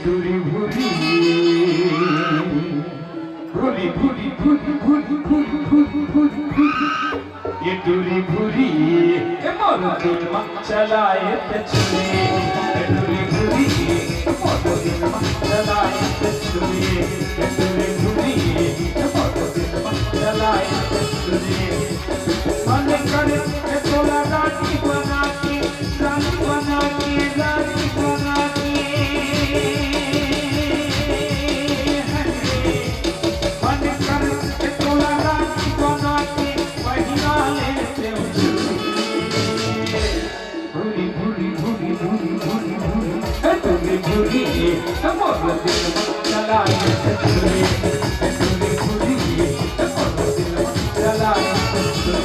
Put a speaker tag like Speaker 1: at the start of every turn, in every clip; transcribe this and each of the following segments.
Speaker 1: दूरी भूरी भूरी भूरी भूरी भूरी भूरी भूरी भूरी भूरी ये दूरी भूरी मोर दिल में चलाए तछुए ये दूरी भूरी मोर दिल में चलाए तछुए ये दूरी भूरी मोर दिल में चलाए तछुए मन करे के तोला रानी बना के रानी बना के रानी बना के मन करे के तोला रानी बना के पहिना लेते भूरी भूरी भूरी भूरी भूरी भूरी भूरी भूरी मोर दिल में चलाए तछुए भूरी भूरी मोर दिल में चलाए तछुए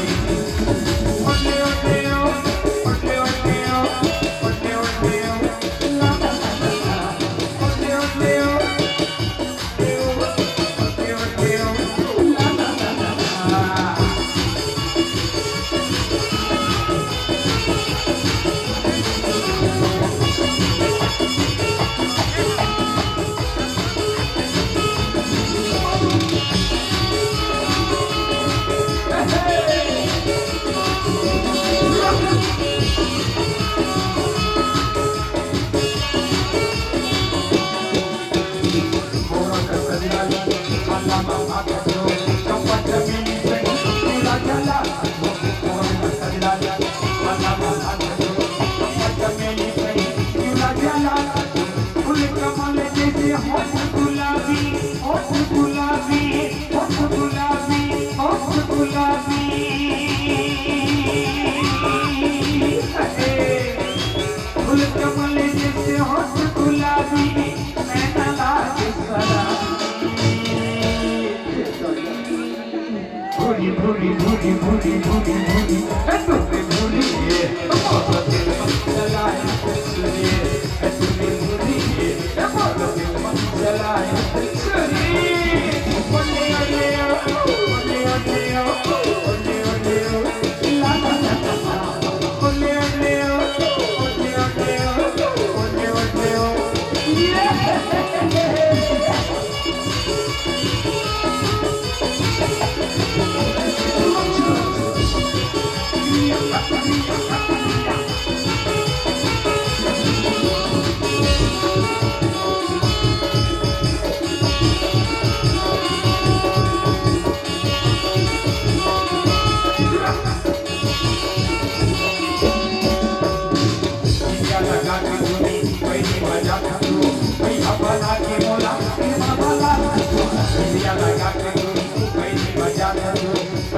Speaker 1: भूरी भूरी भूरी भूरी भूरी भूरी भूरी भूरी मोर दिल में चलाए तछुए भूरी भूरी मोर दिल में चलाए तछुए ओले ओले ओले ओले ओले ओले ला ला ला ओले ओले ओले ओले ओले ओले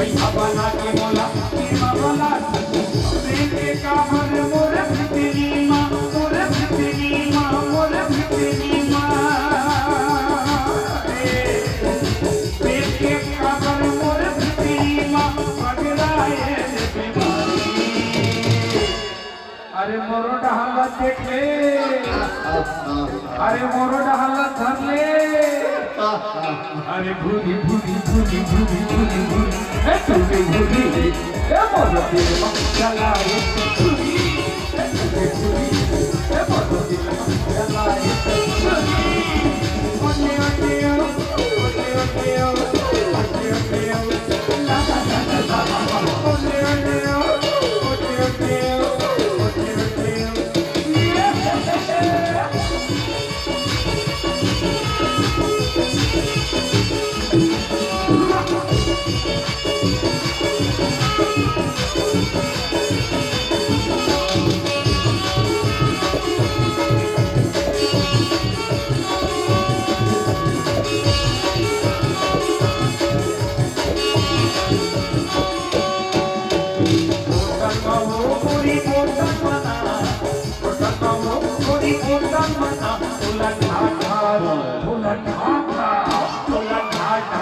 Speaker 1: ये बना के मोला बोला प्रेम के काबर मोर भितरी माँ मोर भितरी माँ मोर भितरी माँ प्रेम के काबर मोर भितरी माँ पगड़ाए बीमारी अरे मोरो डहाला देख ले अरे मोरो डहाला धर ले अरे भूरी भूरी भूरी भूरी भूरी भूरी भूरी भूरी मोर दिल में चलाए तछुए भूरी मोर दिल में चलाए तछुए ओले ओले ओले ओले ओले ओले ला ला ला ला ओले ओले ओले ओले ओले ओले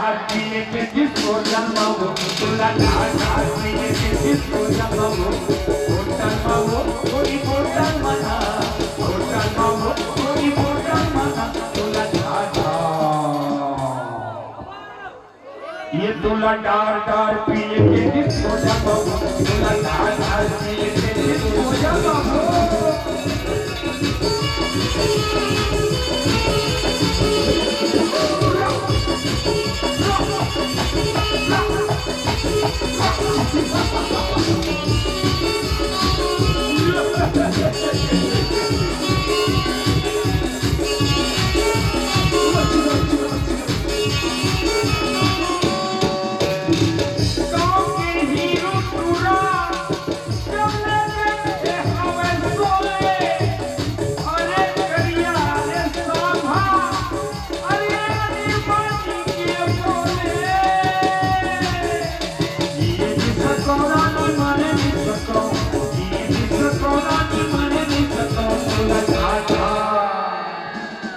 Speaker 1: जिसको जन्माओ तुला ढाल पीने के जिसको जन्माओ होटल माओ कोई होटल मना होटल माओ कोई होटल मना तुला ढाल ये तुला डार डार पीने के जिसको जन्माओ तुला ढाल पीने के जिसको जन्माओ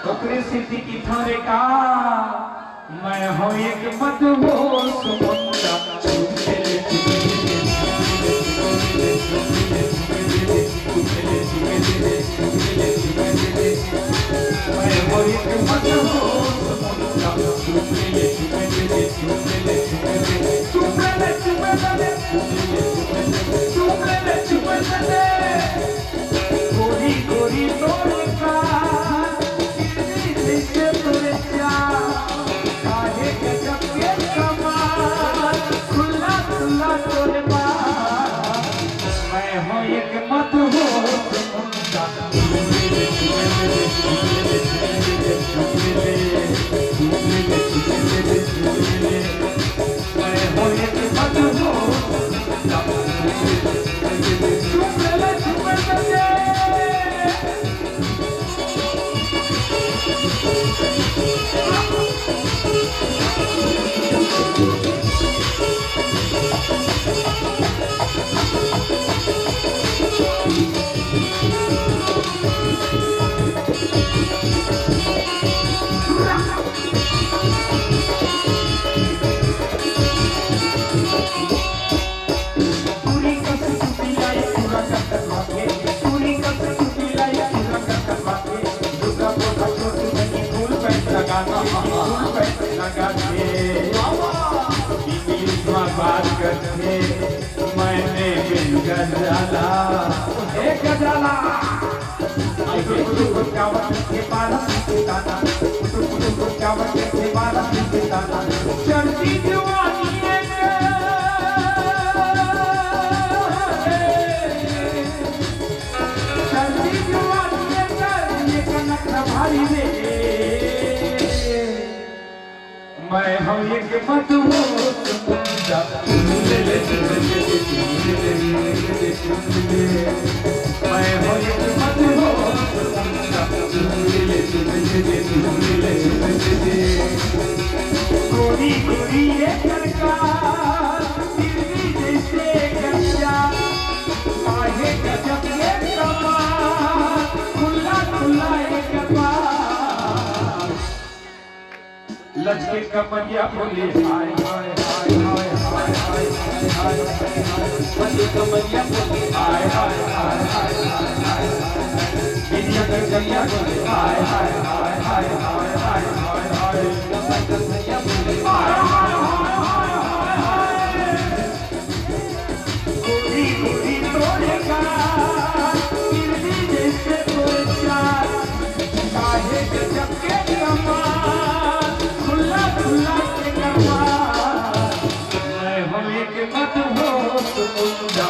Speaker 1: ओकरे सिद्धि की थारे का मैं हूँ एक मदहोश मुंडा मैं हूँ एक मदहोश मुंडा गोरी गोरी तोड़ का बात करते मैंने बिन गजाला एक गजाला चढ़ती जवानी चढ़ती जवानी भारी रे मैं हूँ एक मदहोश मुंडा मैं हूँ एक मदहोश गोरी गोरी ये लड़का दिल्ली जैसे गंजा आहे गजब ये कमाल खुला खुला एक कमाल लचके कमरिया बोली हाय हाय हाय हाय हाय हाय हाय लचके कमरिया बोली हाय हाय हाय हाय हाय बिटिया कमरिया बोली हाय हाय हाय हाय हाय हाय हाय हाय कमरिया बोली हाय हाय हाय हाय गोरी गोरी तोड़े का दिल्ली जैसे तोड़चा काहे गजब के कमाल खुला खुला के कमाल मैं हूँ एक मदहोश मुंडा